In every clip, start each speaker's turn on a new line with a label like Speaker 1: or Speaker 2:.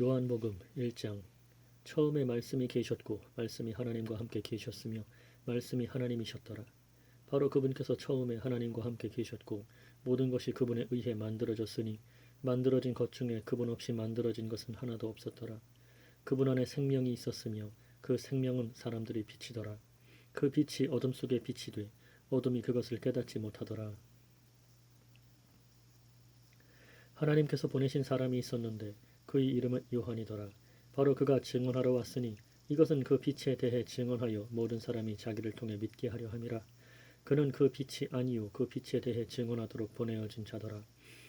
Speaker 1: 요한복음 1장. 처음에 말씀이 계셨고 말씀이 하나님과 함께 계셨으며 말씀이 하나님이셨더라. 바로 그분께서 처음에 하나님과 함께 계셨고 모든 것이 그분에 의해 만들어졌으니 만들어진 것 중에 그분 없이 만들어진 것은 하나도 없었더라. 그분 안에 생명이 있었으며 그 생명은 사람들의 빛이더라. 그 빛이 어둠 속에 빛이 돼 어둠이 그것을 깨닫지 못하더라. 하나님께서 보내신 사람이 있었는데 그의 이름은 요한이더라. 바로 그가 증언하러 왔으니 이것은 그 빛에 대해 증언하여 모든 사람이 자기를 통해 믿게 하려 함이라. 그는 그 빛이 아니요 그 빛에 대해 증언하도록 보내어진 자더라.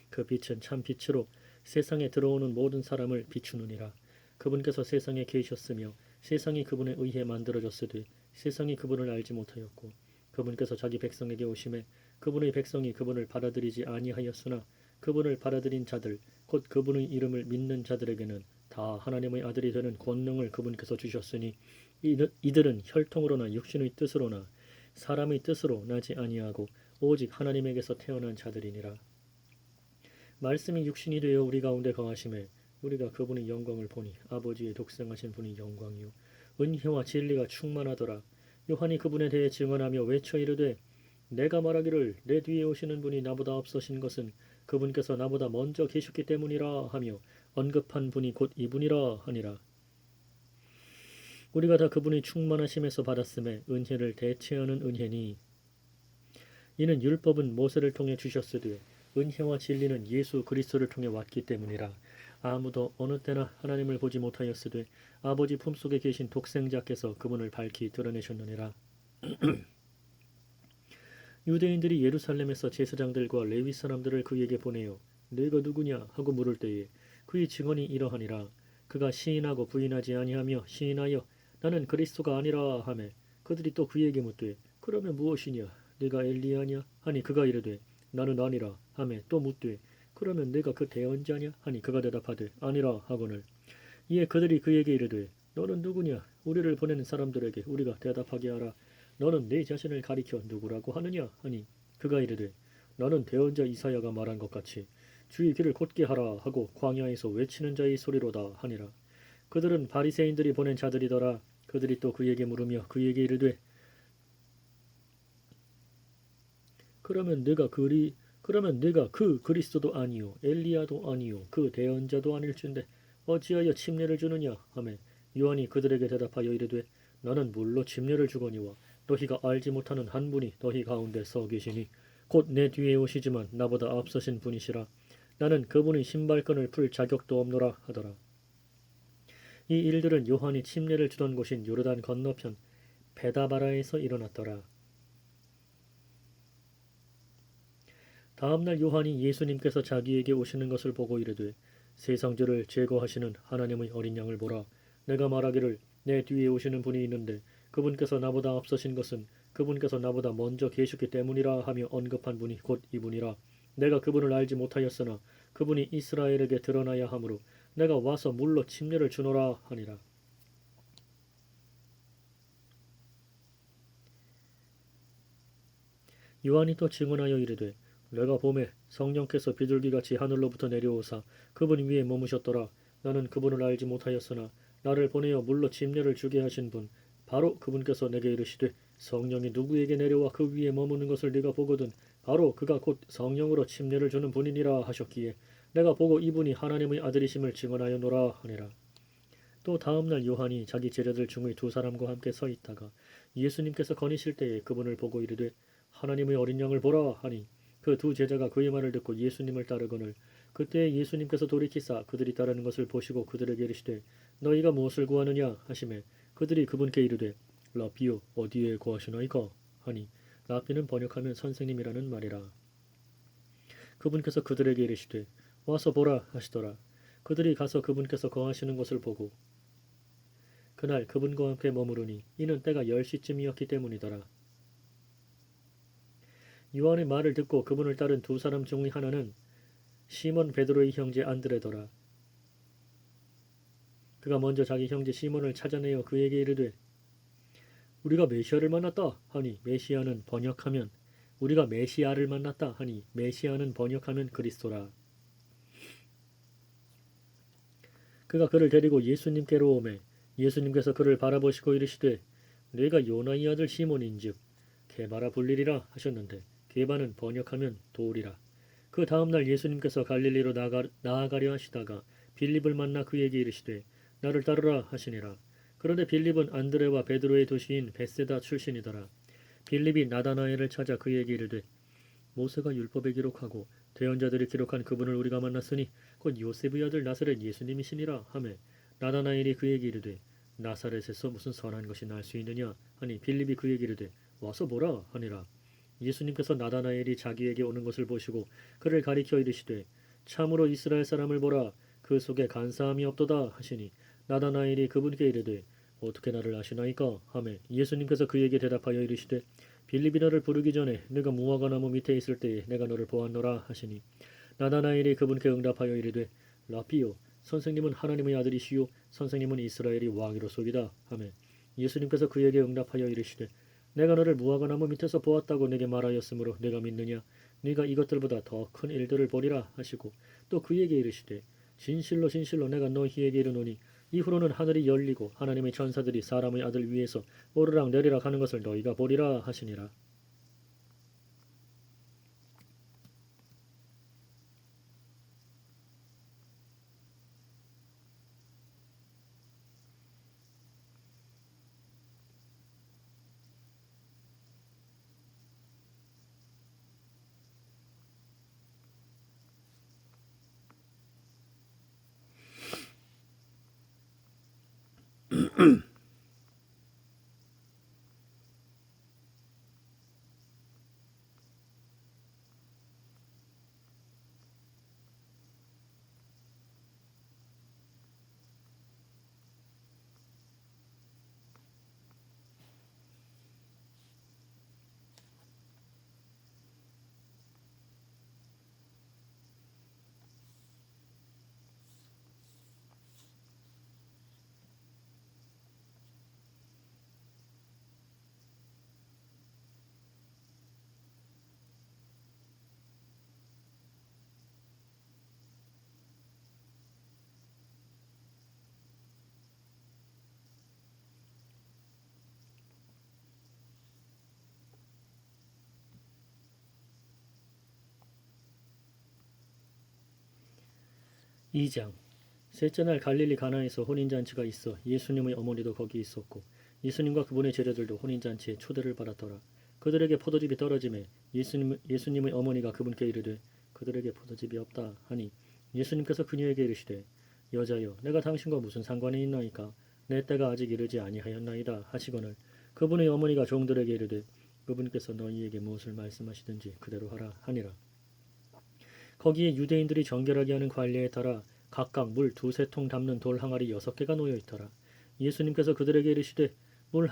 Speaker 1: 그 빛은 참 빛으로 세상에 들어오는 모든 사람을 비추느니라. 그분께서 세상에 계셨으며 세상이 그분에 의해 만들어졌으되 세상이 그분을 알지 못하였고 그분께서 자기 백성에게 오심에 그분의 백성이 그분을 받아들이지 아니하였으나 그분을 받아들인 자들 곧 그분의 이름을 믿는 자들에게는 다 하나님의 아들이 되는 권능을 그분께서 주셨으니 이들은 혈통으로나 육신의 뜻으로나 사람의 뜻으로 나지 아니하고 오직 하나님에게서 태어난 자들이니라. 말씀이 육신이 되어 우리 가운데 거하심에 우리가 그분의 영광을 보니 아버지의 독생하신 분의 영광이요 은혜와 진리가 충만하더라. 요한이 그분에 대해 증언하며 외쳐 이르되 내가 말하기를 내 뒤에 오시는 분이 나보다 앞서신 것은 그분께서 나보다 먼저 계셨기 때문이라 하며 언급한 분이 곧 이분이라 하니라. 우리가 다 그분의 충만하심에서 받았음에 은혜를 대체하는 은혜니 이는 율법은 모세를 통해 주셨으되 은혜와 진리는 예수 그리스도를 통해 왔기 때문이라. 아무도 어느 때나 하나님을 보지 못하였으되 아버지 품속에 계신 독생자께서 그분을 밝히 드러내셨느니라. 유대인들이 예루살렘에서 제사장들과 레위 사람들을 그에게 보내어 너희가 누구냐 하고 물을 때에 그의 증언이 이러하니라. 그가 시인하고 부인하지 아니하며 시인하여 나는 그리스도가 아니라 하매 그들이 또 그에게 묻되 그러면 무엇이냐 네가 엘리야냐 하니 그가 이르되 나는 아니라 하매 또 묻되 그러면 내가 그 대언자냐 하니 그가 대답하되 아니라 하거늘 이에 그들이 그에게 이르되 너는 누구냐 우리를 보내는 사람들에게 우리가 대답하게 하라. 너는 네 자신을 가리켜 누구라고 하느냐 하니 그가 이르되 나는 대언자 이사야가 말한 것 같이 주의 길을 곧게 하라 하고 광야에서 외치는 자의 소리로다 하니라. 그들은 바리새인들이 보낸 자들이더라. 그들이 또 그에게 물으며 그에게 이르되 그러면 내가 그 그리스도도 아니요 엘리야도 아니요 그 대언자도 아닐진데 어찌하여 침례를 주느냐 하매 요한이 그들에게 대답하여 이르되 나는 물로 침례를 주거니와 너희가 알지 못하는 한 분이 너희 가운데 서 계시니 곧 내 뒤에 오시지만 나보다 앞서신 분이시라. 나는 그분의 신발끈을 풀 자격도 없노라 하더라. 이 일들은 요한이 침례를 주던 곳인 요르단 건너편 베다바라에서 일어났더라. 다음날 요한이 예수님께서 자기에게 오시는 것을 보고 이르되 세상죄를 제거하시는 하나님의 어린 양을 보라. 내가 말하기를 내 뒤에 오시는 분이 있는데 그분께서 나보다 앞서신 것은 그분께서 나보다 먼저 계셨기 때문이라 하며 언급한 분이 곧 이분이라. 내가 그분을 알지 못하였으나 그분이 이스라엘에게 드러나야 하므로 내가 와서 물로 침례를 주노라 하니라. 요한이 또 증언하여 이르되 내가 봄에 성령께서 비둘기같이 하늘로부터 내려오사 그분 위에 머무셨더라. 나는 그분을 알지 못하였으나 나를 보내어 물로 침례를 주게 하신 분 바로 그분께서 내게 이르시되 성령이 누구에게 내려와 그 위에 머무는 것을 네가 보거든 바로 그가 곧 성령으로 침례를 주는 분이니라 하셨기에 내가 보고 이분이 하나님의 아들이심을 증언하였노라 하니라. 또 다음날 요한이 자기 제자들 중의 두 사람과 함께 서 있다가 예수님께서 거니실 때에 그분을 보고 이르되 하나님의 어린 양을 보라 하니 그 두 제자가 그의 말을 듣고 예수님을 따르거늘 그때 예수님께서 돌이키사 그들이 따르는 것을 보시고 그들에게 이르시되 너희가 무엇을 구하느냐 하시매 그들이 그분께 이르되 라비요 어디에 거하시나이까 하니 라비는 번역하면 선생님이라는 말이라. 그분께서 그들에게 이르시되 와서 보라 하시더라. 그들이 가서 그분께서 거하시는 것을 보고 그날 그분과 함께 머무르니 이는 때가 10시쯤이었기 때문이더라. 요한의 말을 듣고 그분을 따른 두 사람 중의 하나는 시몬 베드로의 형제 안드레더라. 그가 먼저 자기 형제 시몬을 찾아내어 그에게 이르되 우리가 메시아를 만났다 하니 메시아는 번역하면 우리가 메시아를 만났다 하니 메시아는 번역하면 그리스도라. 그가 그를 데리고 예수님께로 오매 예수님께서 그를 바라보시고 이르시되 네가 요나의 아들 시몬인즉 게바라 불리리라 하셨는데 게바는 번역하면 돌이라. 그 다음날 예수님께서 갈릴리로 나아가려 하시다가 빌립을 만나 그에게 이르시되 나를 따르라 하시니라. 그런데 빌립은 안드레와 베드로의 도시인 베세다 출신이더라. 빌립이 나다나엘을 찾아 그에게 이르되 모세가 율법에 기록하고 대언자들이 기록한 그분을 우리가 만났으니 곧 요셉의 아들 나사렛 예수님이시니라 하매 나다나엘이 그에게 이르되 나사렛에서 무슨 선한 것이 날 수 있느냐 하니 빌립이 그에게 이르되 와서 보라 하니라. 예수님께서 나다나엘이 자기에게 오는 것을 보시고 그를 가리켜 이르시되 참으로 이스라엘 사람을 보라 그 속에 간사함이 없도다 하시니 나다나엘이 그분께 이르되 어떻게 나를 아시나이까 하매 예수님께서 그에게 대답하여 이르시되 빌립이 너를 부르기 전에 네가 무화과 나무 밑에 있을 때에 내가 너를 보았노라 하시니 나다나엘이 그분께 응답하여 이르되 라피요 선생님은 하나님의 아들이시요 선생님은 이스라엘이 왕이로소이다 하매 예수님께서 그에게 응답하여 이르시되 내가 너를 무화과 나무 밑에서 보았다고 내게 말하였으므로 내가 믿느냐 네가 이것들보다 더 큰 일들을 보리라 하시고 또 그에게 이르시되 진실로 진실로 내가 너희에게 이르노니 이후로는 하늘이 열리고 하나님의 천사들이 사람의 아들 위에서 오르락 내리락 하는 것을 너희가 보리라 하시니라. 이 장 셋째 날 갈릴리 가나에서 혼인잔치가 있어 예수님의 어머니도 거기 있었고 예수님과 그분의 제자들도 혼인잔치에 초대를 받았더라. 그들에게 포도즙이 떨어지매 예수님의 어머니가 그분께 이르되 그들에게 포도즙이 없다 하니 예수님께서 그녀에게 이르시되 여자여 내가 당신과 무슨 상관이 있나이까 내 때가 아직 이르지 아니하였나이다 하시거늘 그분의 어머니가 종들에게 이르되 그분께서 너희에게 무엇을 말씀하시든지 그대로 하라 하니라. 거기에 유대인들이 정결하게 하는 관례에 따라 각각 물 두세 통 담는 돌 항아리 6개가 놓여 있더라. 예수님께서 그들에게 이르시되 물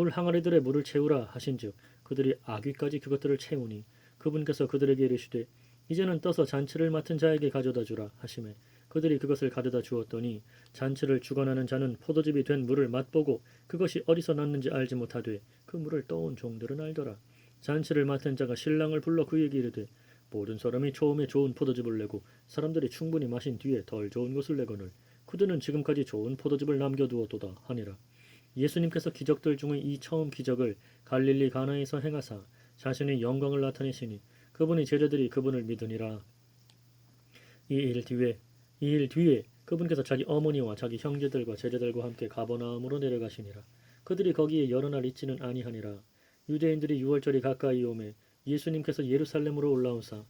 Speaker 1: 항아리들의 물을 채우라 하신즉 그들이 아귀까지 그것들을 채우니 그분께서 그들에게 이르시되 이제는 떠서 잔치를 맡은 자에게 가져다 주라 하시매 그들이 그것을 가져다 주었더니 잔치를 주관하는 자는 포도즙이 된 물을 맛보고 그것이 어디서 났는지 알지 못하되 그 물을 떠온 종들은 알더라. 잔치를 맡은 자가 신랑을 불러 그에게 이르되 모든 사람이 처음에 좋은 포도즙을 내고 사람들이 충분히 마신 뒤에 덜 좋은 것을 내거늘 그들은 지금까지 좋은 포도즙을 남겨두었도다 하니라. 예수님께서 기적들 중의 이 처음 기적을 갈릴리 가나에서 행하사 자신의 영광을 나타내시니 그분의 제자들이 그분을 믿으니라. 이 일 뒤에 그분께서 자기 어머니와 자기 형제들과 제자들과 함께 가버나움으로 내려가시니라. 그들이 거기에 여러 날 있지는 아니하니라. 유대인들이 유월절이 가까이 오매 예수님께서 예루살렘으로 올라오사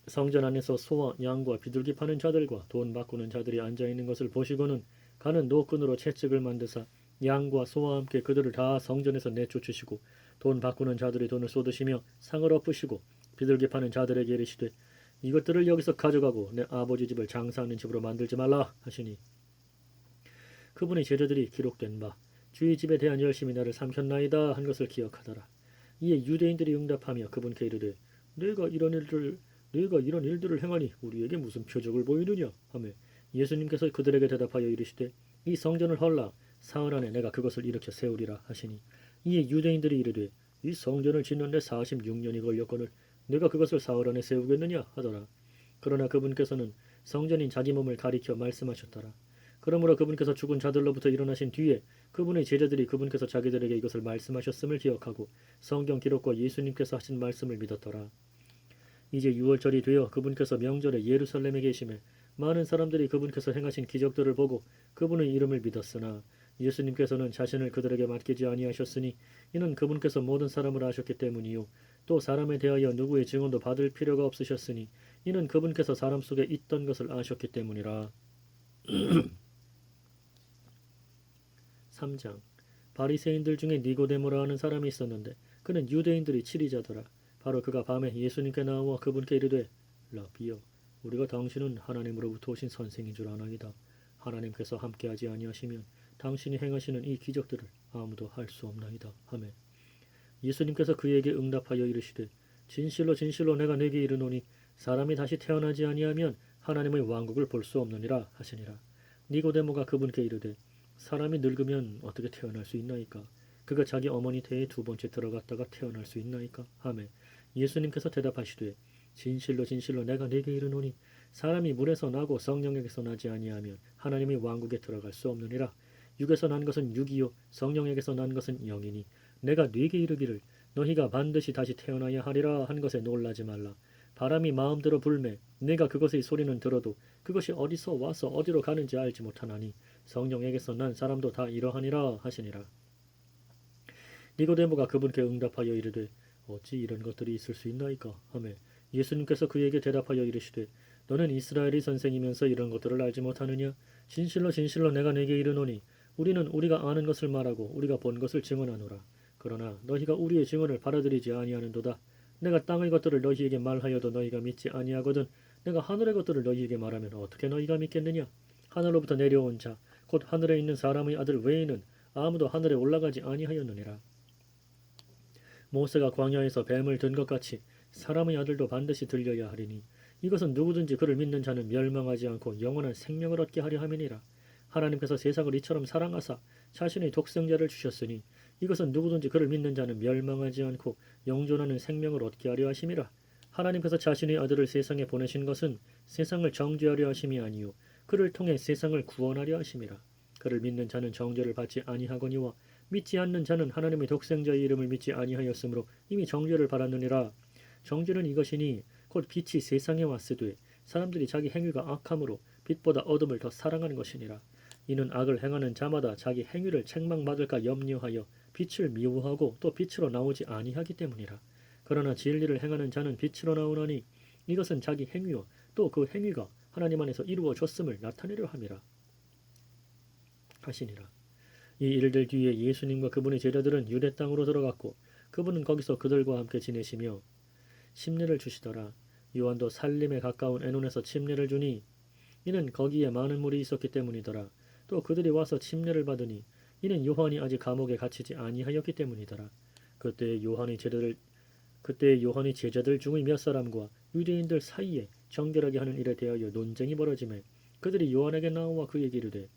Speaker 1: 성전 안에서 소와 양과 비둘기 파는 자들과 돈 바꾸는 자들이 앉아있는 것을 보시고는 가는 노끈으로 채찍을 만드사 양과 소와 함께 그들을 다 성전에서 내쫓으시고 돈 바꾸는 자들이 돈을 쏟으시며 상을 엎으시고 비둘기 파는 자들에게 이르시되 이것들을 여기서 가져가고 내 아버지 집을 장사하는 집으로 만들지 말라 하시니 그분의 제자들이 기록된 바 주의 집에 대한 열심이 나를 삼켰나이다 한 것을 기억하더라. 이에 유대인들이 응답하며 그분께 이르되 네가 이런 일들을 행하니 우리에게 무슨 표적을 보이느냐 하며 예수님께서 그들에게 대답하여 이르시되 이 성전을 헐라 사흘 안에 내가 그것을 일으켜 세우리라 하시니 이에 유대인들이 이르되 이 성전을 짓는데 46년이 걸렸거늘 내가 그것을 사흘 안에 세우겠느냐 하더라. 그러나 그분께서는 성전인 자기 몸을 가리켜 말씀하셨더라. 그러므로 그분께서 죽은 자들로부터 일어나신 뒤에 그분의 제자들이 그분께서 자기들에게 이것을 말씀하셨음을 기억하고 성경 기록과 예수님께서 하신 말씀을 믿었더라. 이제 6월절이 되어 그분께서 명절에 예루살렘에 계심에 많은 사람들이 그분께서 행하신 기적들을 보고 그분의 이름을 믿었으나 예수님께서는 자신을 그들에게 맡기지 아니하셨으니 이는 그분께서 모든 사람을 아셨기 때문이요 또 사람에 대하여 누구의 증언도 받을 필요가 없으셨으니 이는 그분께서 사람 속에 있던 것을 아셨기 때문이라. 3장 바리새인들 중에 니고데모라 하는 사람이 있었는데 그는 유대인들이 치리자더라. 바로 그가 밤에 예수님께 나와 그분께 이르되 라비여 우리가 당신은 하나님으로부터 오신 선생인 줄 아나이다. 하나님께서 함께하지 아니하시면 당신이 행하시는 이 기적들을 아무도 할 수 없나이다 하매 예수님께서 그에게 응답하여 이르시되 진실로 진실로 내가 네게 이르노니 사람이 다시 태어나지 아니하면 하나님의 왕국을 볼 수 없느니라 하시니라. 니고데모가 그분께 이르되 사람이 늙으면 어떻게 태어날 수 있나이까? 그가 자기 어머니 태에 두 번째 들어갔다가 태어날 수 있나이까? 하매 예수님께서 대답하시되 진실로 진실로 내가 네게 이르노니 사람이 물에서 나고 성령에게서 나지 아니하면 하나님의 왕국에 들어갈 수 없느니라. 육에서 난 것은 육이요 성령에게서 난 것은 영이니 내가 네게 이르기를 너희가 반드시 다시 태어나야 하리라 한 것에 놀라지 말라. 바람이 마음대로 불매 내가 그것의 소리는 들어도 그것이 어디서 와서 어디로 가는지 알지 못하나니 성령에게서 난 사람도 다 이러하니라 하시니라. 니고데모가 그분께 응답하여 이르되 어찌 이런 것들이 있을 수 있나이까 하매 예수님께서 그에게 대답하여 이르시되 너는 이스라엘의 선생이면서 이런 것들을 알지 못하느냐? 진실로 진실로 내가 네게 이르노니 우리는 우리가 아는 것을 말하고 우리가 본 것을 증언하노라. 그러나 너희가 우리의 증언을 받아들이지 아니하는도다. 내가 땅의 것들을 너희에게 말하여도 너희가 믿지 아니하거든 내가 하늘의 것들을 너희에게 말하면 어떻게 너희가 믿겠느냐? 하늘로부터 내려온 자 곧 하늘에 있는 사람의 아들 외에는 아무도 하늘에 올라가지 아니하였느니라. 모세가 광야에서 뱀을 든 것 같이 사람의 아들도 반드시 들려야 하리니 이것은 누구든지 그를 믿는 자는 멸망하지 않고 영원한 생명을 얻게 하려 함이니라. 하나님께서 세상을 이처럼 사랑하사 자신의 독생자를 주셨으니 이것은 누구든지 그를 믿는 자는 멸망하지 않고 영존하는 생명을 얻게 하려 하심이라. 하나님께서 자신의 아들을 세상에 보내신 것은 세상을 정죄하려 하심이 아니요 그를 통해 세상을 구원하려 하심이라. 그를 믿는 자는 정죄를 받지 아니하거니와 믿지 않는 자는 하나님의 독생자의 이름을 믿지 아니하였으므로 이미 정죄를 받았느니라. 정죄는 이것이니 곧 빛이 세상에 왔으되 사람들이 자기 행위가 악함으로 빛보다 어둠을 더 사랑하는 것이니라. 이는 악을 행하는 자마다 자기 행위를 책망받을까 염려하여 빛을 미워하고 또 빛으로 나오지 아니하기 때문이라. 그러나 진리를 행하는 자는 빛으로 나오나니 이것은 자기 행위와 또 그 행위가 하나님 안에서 이루어졌음을 나타내려 함이라 하시니라. 이 일들 뒤에 예수님과 그분의 제자들은 유대 땅으로 들어갔고 그분은 거기서 그들과 함께 지내시며 침례를 주시더라. 요한도 살림에 가까운 에논에서 침례를 주니 이는 거기에 많은 물이 있었기 때문이더라. 또 그들이 와서 침례를 받으니 이는 요한이 아직 감옥에 갇히지 아니하였기 때문이더라. 그때 요한의 제자들 중의 몇 사람과 유대인들 사이에 정결하게 하는 일에 대하여 논쟁이 벌어지매 그들이 요한에게 나와 그에게 이르되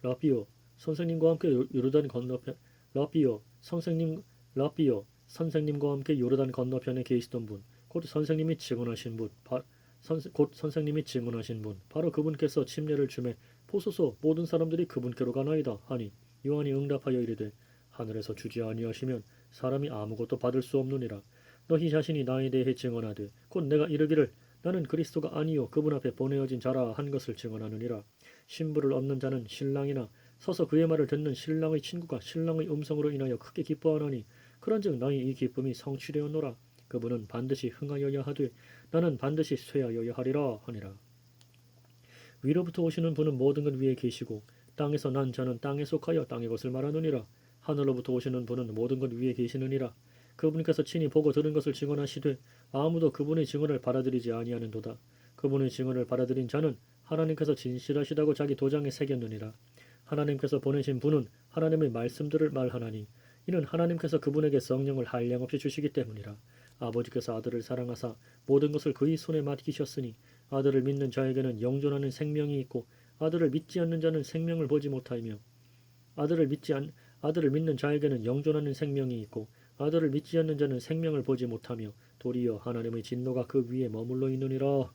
Speaker 1: 라비오 선생님과 함께 요르단 건너편 라비오 선생님과 함께 요르단 건너편에 계시던 분 곧 선생님이 증언하신 분 바로 그분께서 침례를 주매 보소서 모든 사람들이 그분께로 가나이다 하니 요한이 응답하여 이르되 하늘에서 주지 아니하시면 사람이 아무것도 받을 수 없느니라. 너희 자신이 나에 대해 증언하되 곧 내가 이르기를 나는 그리스도가 아니요 그분 앞에 보내어진 자라 한 것을 증언하느니라. 신부를 얻는 자는 신랑이나 서서 그의 말을 듣는 신랑의 친구가 신랑의 음성으로 인하여 크게 기뻐하노니 그런즉 너희 이 기쁨이 성취되었노라. 그분은 반드시 흥하여야 하되 나는 반드시 쇠하여야 하리라 하니라. 위로부터 오시는 분은 모든 것 위에 계시고 땅에서 난 자는 땅에 속하여 땅의 것을 말하느니라. 하늘로부터 오시는 분은 모든 것 위에 계시느니라. 그분께서 친히 보고 들은 것을 증언하시되 아무도 그분의 증언을 받아들이지 아니하는도다. 그분의 증언을 받아들인 자는 하나님께서 진실하시다고 자기 도장에 새겼느니라. 하나님께서 보내신 분은 하나님의 말씀들을 말하나니 이는 하나님께서 그분에게 성령을 한량없이 주시기 때문이라. 아버지께서 아들을 사랑하사 모든 것을 그의 손에 맡기셨으니 아들을 믿는 자에게는 영존하는 생명이 있고 아들을 믿지 않는 자는 생명을 보지 못하며 아들을 믿는 자에게는 영존하는 생명이 있고 아들을 믿지 않는 자는 생명을 보지 못하며 도리어 하나님의 진노가 그 위에 머물러 있느니라.